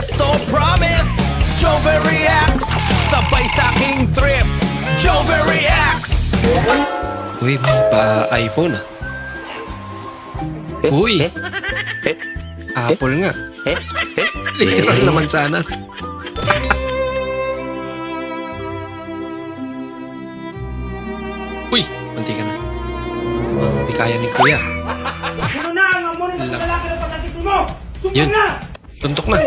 Esto promise Jover reacts sabay sa aking trip Jover reacts. Uy, may pa-iPhone ah. Uy! Apple nga. Literal naman sana. Uy! Manti ka na. Hindi kaya ni Kuya. Ano na ang amunin ng lalaki ng pasakit mo? Yun. Sumbang na! Tuntok na.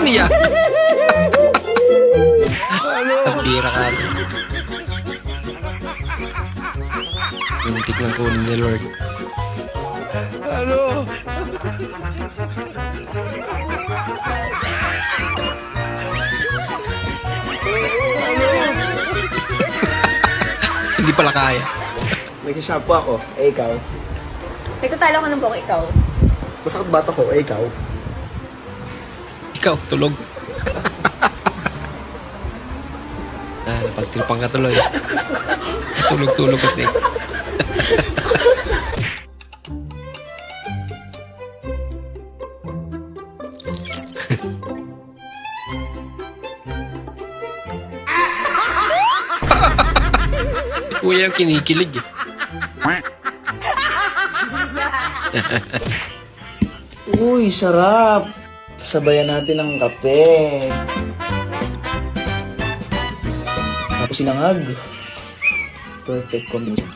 Niya. Tapira ka. Muntik lang kunin ni Lord. Hindi pala kaya. Nagsashampoo ako, eh ikaw. Nagtatalo ka ng buhok, ikaw. Masakit bata ko, eh ikaw. Ikaw, tulog. Napagtripan ka tuloy. Tulog-tulog kasi. Kuya ang kinikilig eh. Uy, sarap. Sabayan natin ng kape. Tapos sinangag. Perfect combination.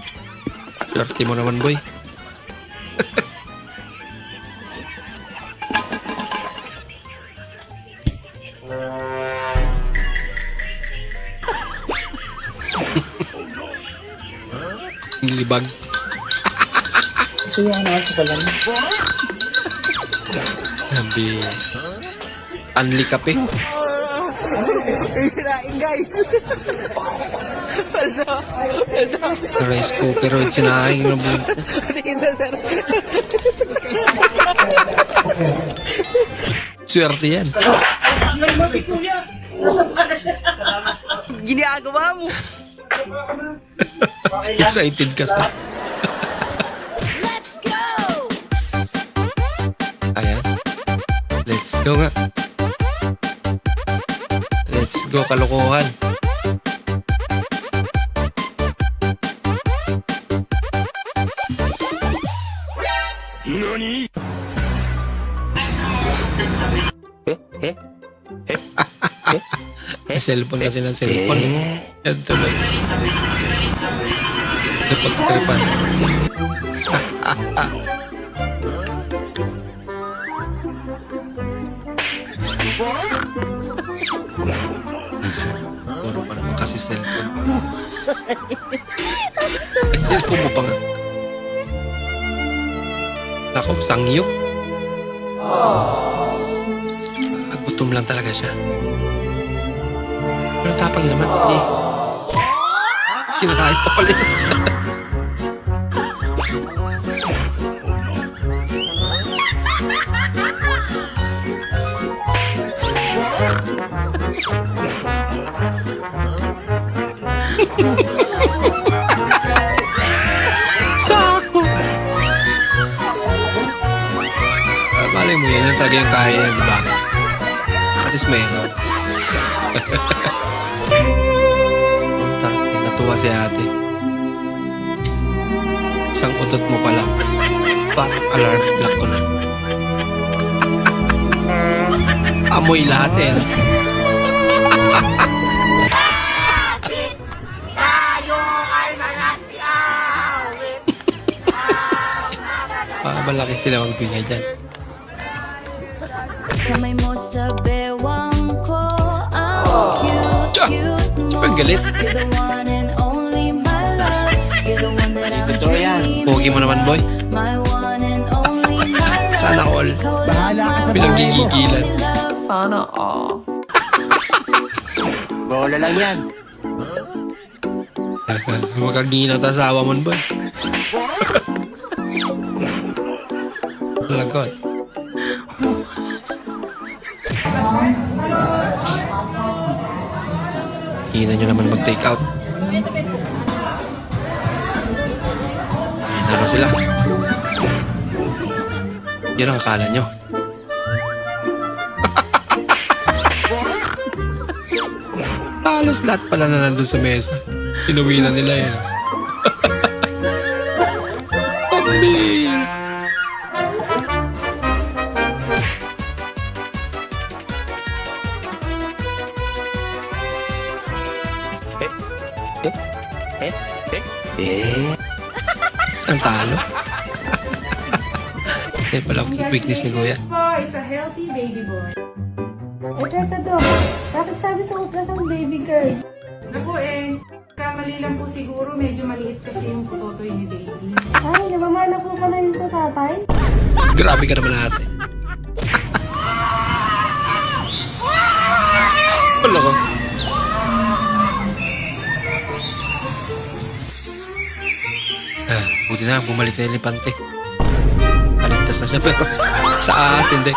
Swerte mo naman, boy. Libag. So yan na sa pala. Sabi. Unli kape. Sirain guys. Rice cooker with sinahing na buto. Swerte yan. Ginagawa mo. Excited ka sa. Let's go! Ayan. Let's go nga. Let's go, kalokohan. Nani? May cellphone kasi ng cellphone. Yan tuloy. Napagtripan. Puro pa naman kasi cellphone. Ay, cellphone mo pa nga. Ako, sangyo. Gutom lang talaga siya. Pero tapang naman. Eh. Kinakain pa pala yun. Sako! Malay mo yan. Yan talaga yung kaya yan, diba? At least meron. Natuwa si ate. Isang utot mo pa lang. Parang alarm clock ko na. Amoy lahat eh. Malaki sila magbigay dyan. Kamay mo sa bewang ko, ang cute mo. Super galit. You're the one and only my love. You're the one that I'm dreaming. Pogi mo naman, boy. My one and only my love. Sana all. Bahala ka sa Bilang gigigilan. Sana all. Bola lang yan. Makaginaw ta sa asawa mo, boy. Lagot. Hina nyo naman mag-take out. Ayun na raw sila. Yan ang akala nyo. Halos lahat pala na nandun sa mesa. Inuwi na nila yun. Pambira. Ang talo. Yan pala ang weakness ni Kuya. boy, it's a healthy baby boy. Teka to. Bakit sabi sa ultrasound baby girl? Naku kamali lang po siguro. Medyo maliit kasi yung putotoy ni baby. Ay, nabamahal na po pala yun sa tatay. Grabe ka naman ate. Wala ko. Buti na lang bumalik na yung elepante. Paligtas na siya pero sa ahas hindi.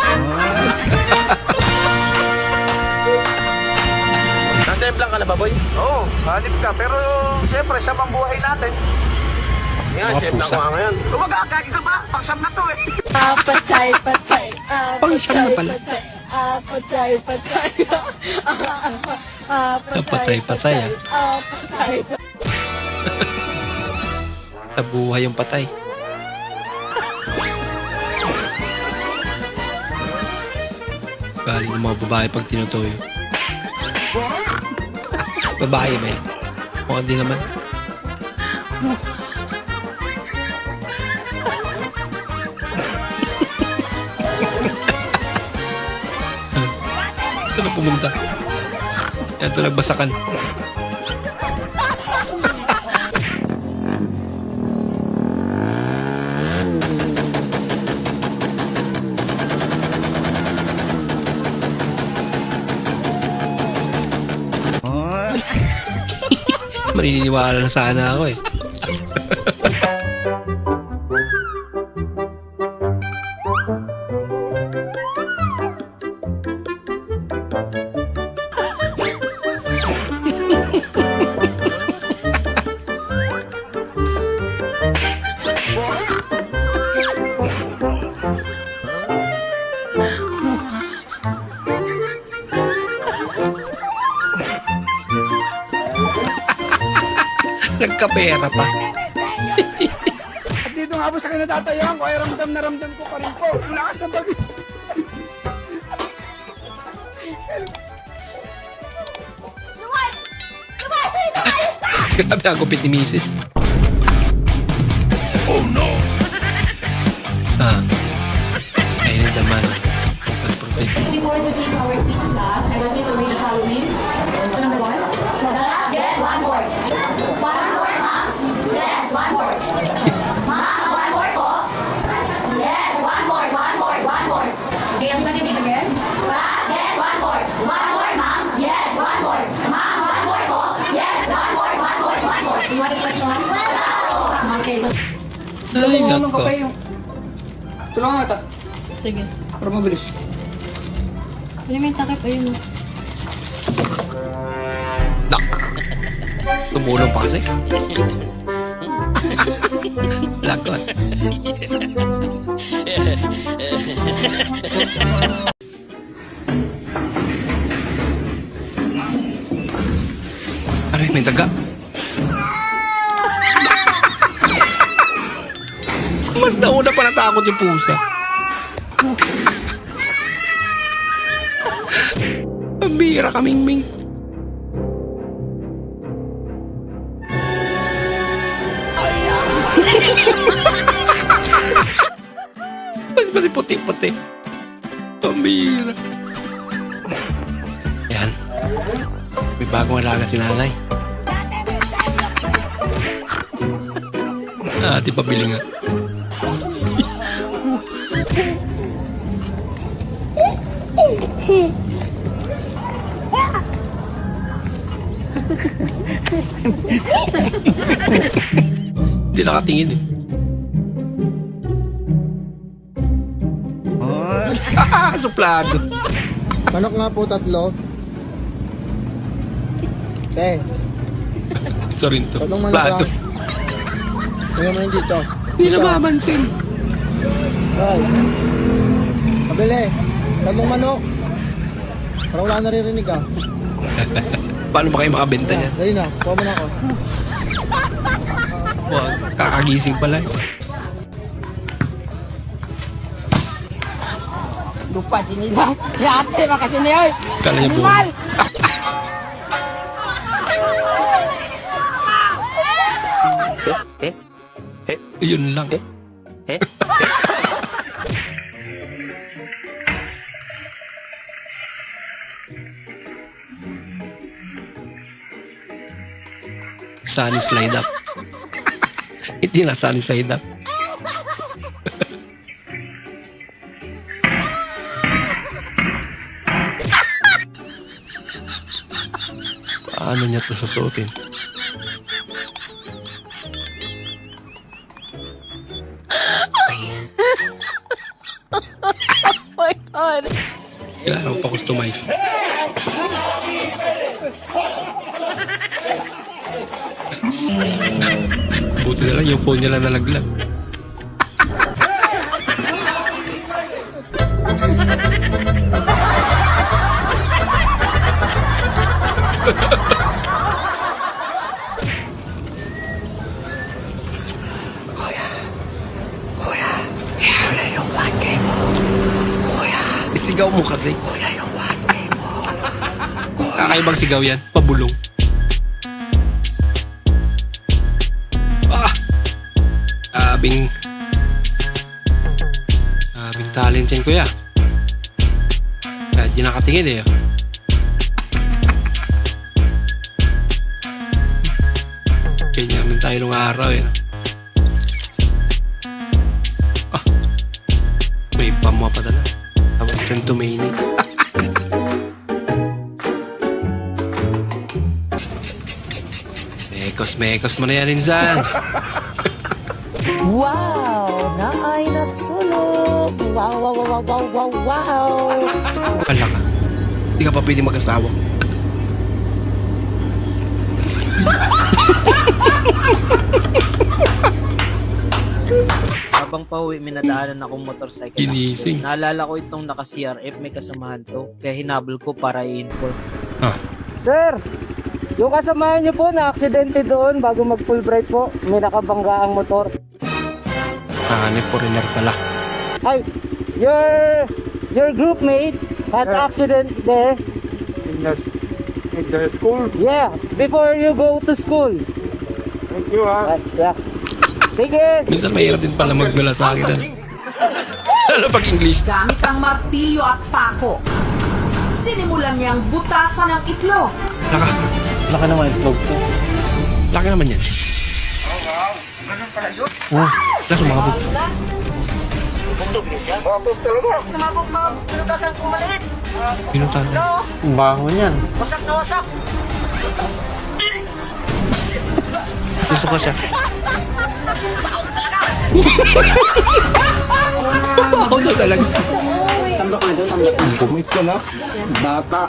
Nasemplang ka na ba, boy? Oo, hanip ka. Pero siyempre, siya pang buhay natin. Nga, Mga siyempre pusa. ako nga ngayon. Lumagakaki ka ba? Pangsam na to eh. Patay. Pang-siyam na pala. Patay. Patay ah. Patay. Sa buhay yung patay. Galing ng mga babae pag tinutuyo. Babae ba yan? Mukhang di naman. Ito na pumunta. Yan ito nagbasakan. Maniniwala na sana ako eh. Nagkapera pa. At dito nga po sa kinatatayaan ko ay ramdam na ramdam ko pa rin po. Ang lakas ng bagay. Grabe ang gupit ni Mrs. Oh no! Ayun ang daman. Before proceed to our quiz class, I want you to read the following. Number one. Yes, one word. One word, ma'am. Yes, one word. Ma'am, one word po. Yes, one word. Okay, everybody read again. Class, yes, one word. One word, ma'am. Yes, one word. Ma'am, one word po. Yes, one word. You want a question? Okay, so... Ay, nako. Tulungan ata. Sige. Para mabilis. Alam mo yung takip, ayun mo. Nak. Tumulong pa kasi. Lagot. Ano yung may daga? Mas nauna pa natakot yung pusa. Pambira ka, Ming. Mas puti-puti. Pambira. Yan. May bagong alaga si nanay. Ate pabili nga. Hindi nakatingin eh. Suplado. Manok nga po 3. Sorry to. Tatlong manok Suplado. lang. Tingnan mo yun dito. Hindi na mamansin. Ay. Pabili. 3 manok. Para wala naririnig ah. Paano ba kayo makabenta yan? Dali na, kuha mo na ako. Wag, kakagising pala. Lupa, sinila. Yate, makasini, oy. Kala niya buwan. Yun lang. Sunny slide up. Hindi na sunny side up. Paano niya to susuotin? my God. Kailangan ko pa customize. Buti na lang yung phone niya lang nalaglag. Isigaw mo kasi. Kakaibang sigaw yan. Pabulong. Sabing talent yan, kuya. Kahit di nakatingin eh. Kanya namin tayo nung araw eh. May pamapadala. Tapos Centomanic. Mekos mo na yan, Insan. Wow! Naay nasunog! Wow, wow, wow, wow, wow, wow! Pala ka. Hindi ka pa pwede mag-asawa. Habang pauwi, minadaanan akong motorcycle Ginising. accident. Naalala ko itong naka-CRF, may kasamahan to. Kaya hinabol ko para i-inform. Sir, yung kasamahan niyo po na aksidente doon bago mag full bright po, may nakabangga ang motor. Foreigner pala. Hi, your group mate had accident there. In the school. Yeah, before you go to school. Thank you, ha. Yeah. Take care. Minsan mahirap din pala magmula sa akin. Ano pag English? Gamit ang martilyo at pako. Sinimulan niyang butasan ang itlog. Laka naman itlog to. Laki naman yan. Nasa mga buk. Sumabog mga pinutasan kong maliit. Pinutan. Baho niyan. Wasak na wasak. Gusto ko siya. Ako daw talaga. Kumit ka na. Bata.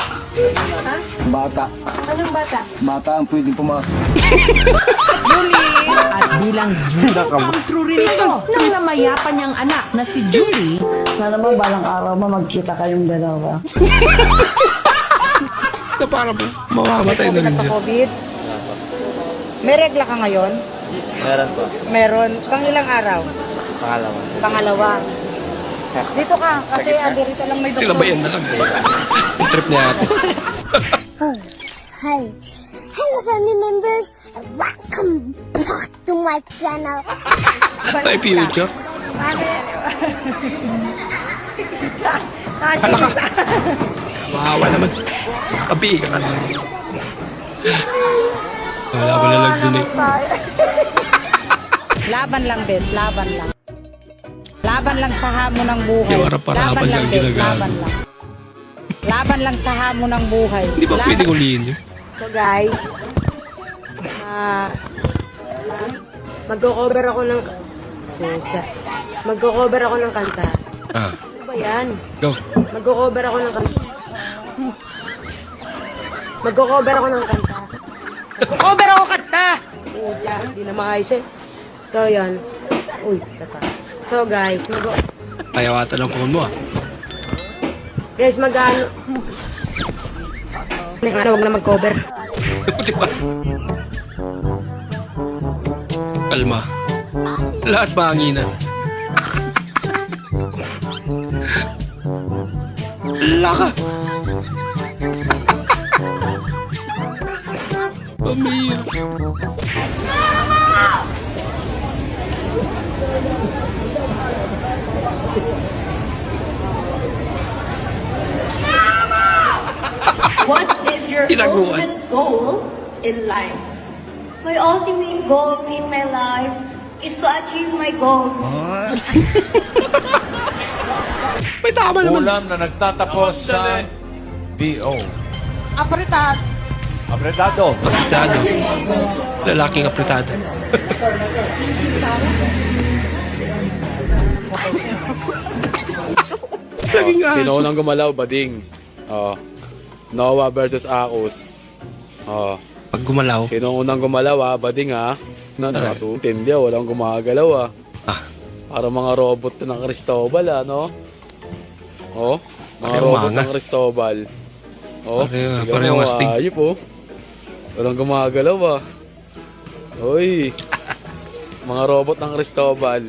Bata. Anong bata? Bata ang pwedeng pumasok. At bilang Julie, ang true rin ito ng namayapan niyang anak na si Julie. Sana mo balang araw mo magkita kayong dalawa. Na parang mamamatay na rin siya. COVID? May regla ka ngayon? Meron po. Meron. Pang ilang araw? Pangalawa. Pangalawa. Dito ka, kasi dito lang may doktor. Sila ba yan na lang? Yung trip niya ate. Hi. Hello family members and welcome back to my channel. May future. Hala ka. Mahawa naman. Abi ka na. Wala pala lang dun eh. Laban lang, bes. Laban lang. Laban lang sa hamon ng buhay. Yung harap-harapan Laban lang, yung bes. ginagawa. Laban lang. Laban lang sa hamon ng buhay. Hindi ba pwedeng ulihin yun? So guys, magko-cover ako ng magko-cover ako ng kanta. Ano ba yan? Go. Magko-cover ako ng kanta. Magko-cover ako ng kanta. Magko-cover ako kanta! Pucha, hindi na maayos eh. So yan. Uy, tata. So guys, Ayaw ata ng phone mo ah. guys, mag-ano. Huwag na mag-cover. Diba? Kalma. Lahat mahanginan. Laka. Pamir. What is your Tinaguan. ultimate goal in life? My ultimate goal in my life is to achieve my goals. May tama naman. Ulam na nagtatapos sa D.O. Apretado. Apretado. Apretado. Lalaking apretado. Laging aso. Sino unang gumalaw, Bading? Noah versus Akos. Pag gumalaw. Sino unang gumalaw, Bading, ha? Nakatintindi, walang gumagalaw, Para mga robot ng Cristobal, no? Mga Pareho robot mga. ng Cristobal. Parehong astig. Ayop, walang gumagalaw, Uy. Mga robot ng Cristobal.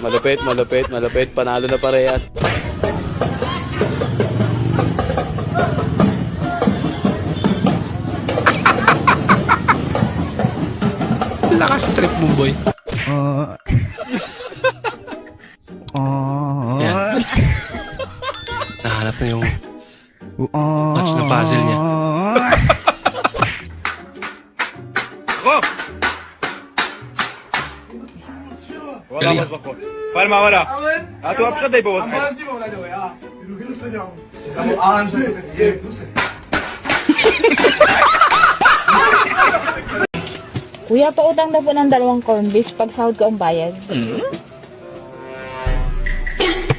Malupit, malupit, malupit. Panalo na parehas. Lakas trip mo, boy. Yan. Nahanap na yung match na puzzle niya. Galing yan. Palma wala. Tu apşa da babası. Kuya, pautang na po ng 2 corn beef. Pag sahod ko ang bayad.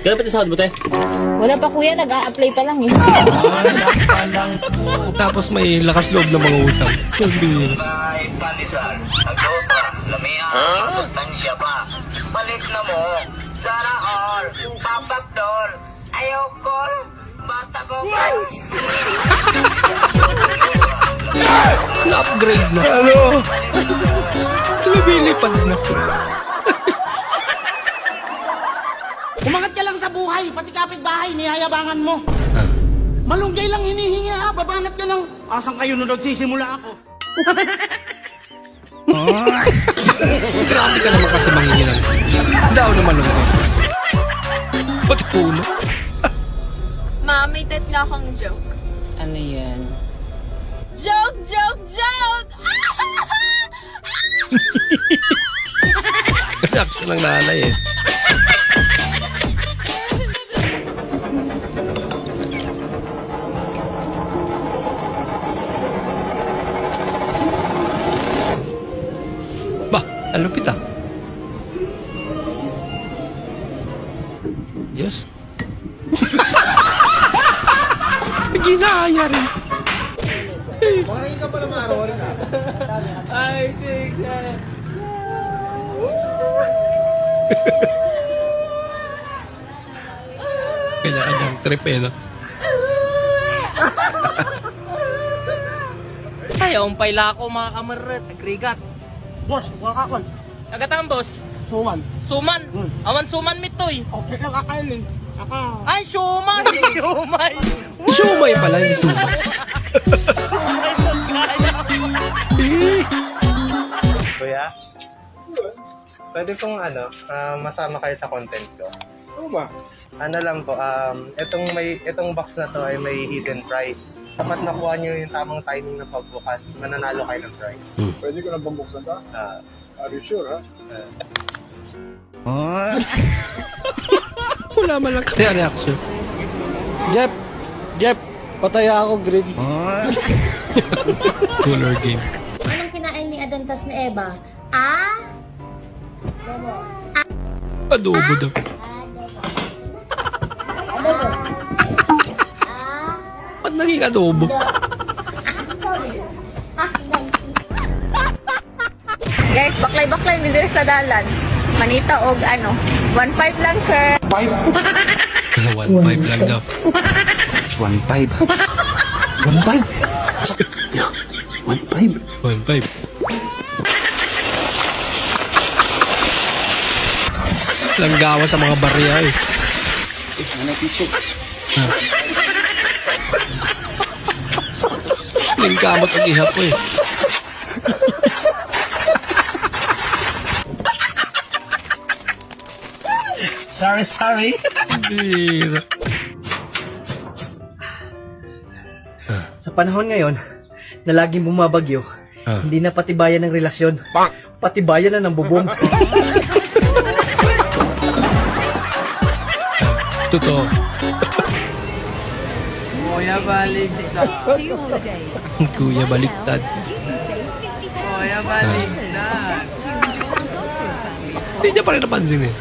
Kaya pati sahod mo, te? Wala pa kuya, nag-a-apply pa lang eh. Tapos may lakas loob ng mga utang. Sabi. Balik na mo. Sana all. Papapdol. Ayoko. Bata ko. Na-upgrade na. Ano? Lumilipad na. Umangat ka lang sa buhay. Pati kapitbahay, niyayabangan mo. Malunggay lang hinihingi ha. Babanat ka ng... Asan kayo nung nagsisimula ako? Grabe ka naman kasi manghihilang. Daw naman ako. Pati puno. Ma, may tatlo akong joke. Ano yan? Joke, joke, joke! Reaction ng nanay eh. Bah, ang lupit ah. Yes. Ginaya rin. I think that... Kanya-kanyang trip eh, no? Ay, umpay la ako mga kamaret. Nagrigat. Boss, wakakon. Nagatang boss. Suman. Suman. Awan suman mitoy. Okay lang kakainin. Ay, suman. Sumay. Siumay pala yung sumay. Kuya, pwede pong masama kayo sa content ko. Ano ba? Ano lang po, itong box na to ay may hidden prize. Dapat nakuha nyo yung tamang timing ng pagbukas, mananalo kayo ng prize. Pwede ko na pambuksan ka? Are you sure, ha? Wala man lang kaya reaction. Jeff, pataya ako green. Color game. Anong kinain ni Adan tas ni Eva? Adobo daw. Ba't naging adobo? Guys, baklay-baklay, hindi sa dalan. Manita og 1.5 lang, sir. 1.5 lang daw. 1.5. 1.5. Langgawa sa mga barya eh. Lingkamot ang ihap ko eh. Sorry. Bira. Sa panahon ngayon, na laging bumabagyo, hindi na patibayan ng relasyon. Patibayan na ng bubong. Totoo. Kuya, baliktad. Kuya baliktad. Kuya, baliktad. Hindi niya pa rin napansin eh.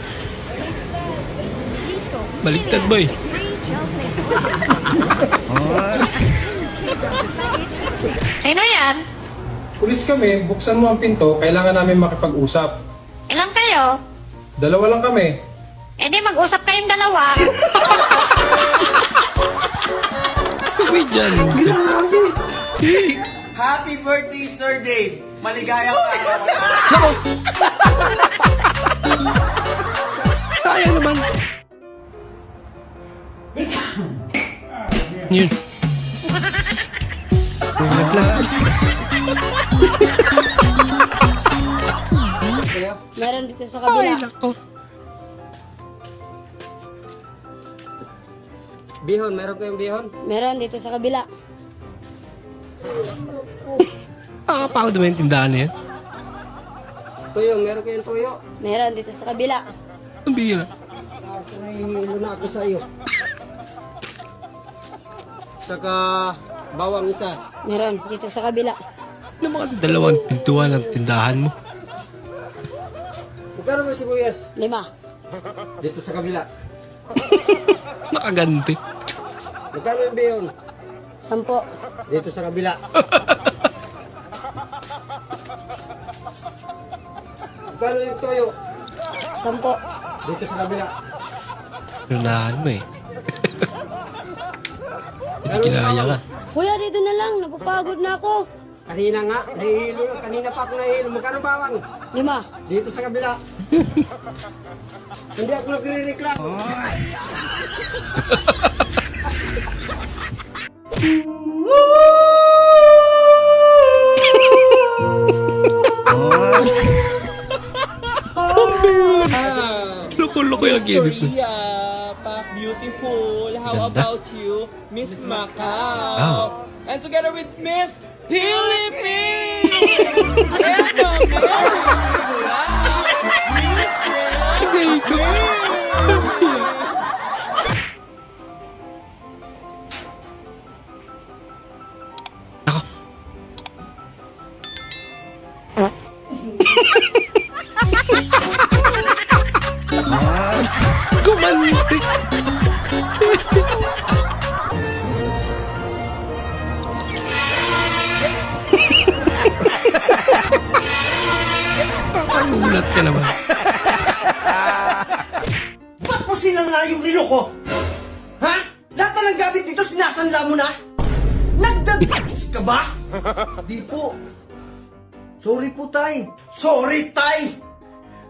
Baliktad boy. Sino yan? Pulis kami, buksan mo ang pinto, kailangan namin makipag-usap. Ilan kayo? 2 lang kami. Eh di mag-usap kayong dalawa. Uy dyan. Happy birthday, Sir Dave! Maligayang araw. Nako! Sayang naman. Yun. Meron dito sa kabila. Ay, nako. Bihon, meron kayong bihon? Meron dito sa kabila. Nakakapagod naman yung tindahan niya. Tuyo, meron kayong tuyo? Meron dito sa kabila. Ang bira. Nahihilo na ako sa iyo. Saka bawang isa. Meron dito sa kabila. Ano mga sa dalawang pintuan ng tindahan mo? Magkano ba sibuyas? 5. Dito sa kabila. Nakaganti. Magkano yung bihon? 10. Dito sa kabila. Magkano yung toyo? 10. Dito sa kabila. Lunahan mo eh. Hindi kinaya ka. Kuya, dito na lang. Napapagod na ako. Kanina nga, nahihilo na. Kanina pa ako nahihilo. Magkano bawang? 5. Dito sa kabila. Hindi ako nagre-reklamo. Loko-loko yung edit mo. Beautiful. How Ganda. about you, Miss Macau? Oh. And together with Miss Philippines! Yes, ma'am. Okay, go. Ako. Gumante. Papagulat ka naman. Ba't mo sinangla yung relo ko? Ha? Lahat na ng gamit dito sinasanla mo na? Nagdadags ka ba? Di po. Sorry po, tay. Sorry, tay!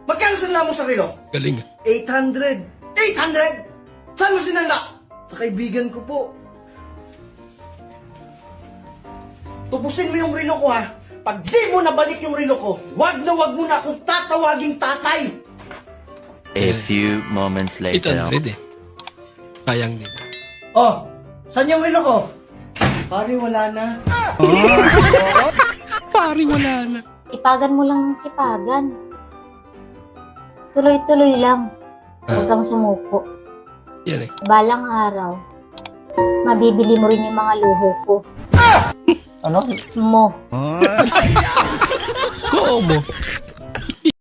Magkano sanla mo sa relo? Galing. 800. 800? Saan mo sinanla? Sa kaibigan ko po. Tubusin mo yung relo ko, ha? Pag di mo nabalik yung relo ko, wag mo na akong tatawaging tatay! A few moments 800 eh. Sayang din. Oh, saan yung relo ko? Pare, wala na. Pari wala na. Sipagan mo lang ng sipagan. Tuloy-tuloy lang. Huwag kang sumuko. Yan eh. Balang araw, mabibili mo rin yung mga luho ko. Ano? Mo. Como?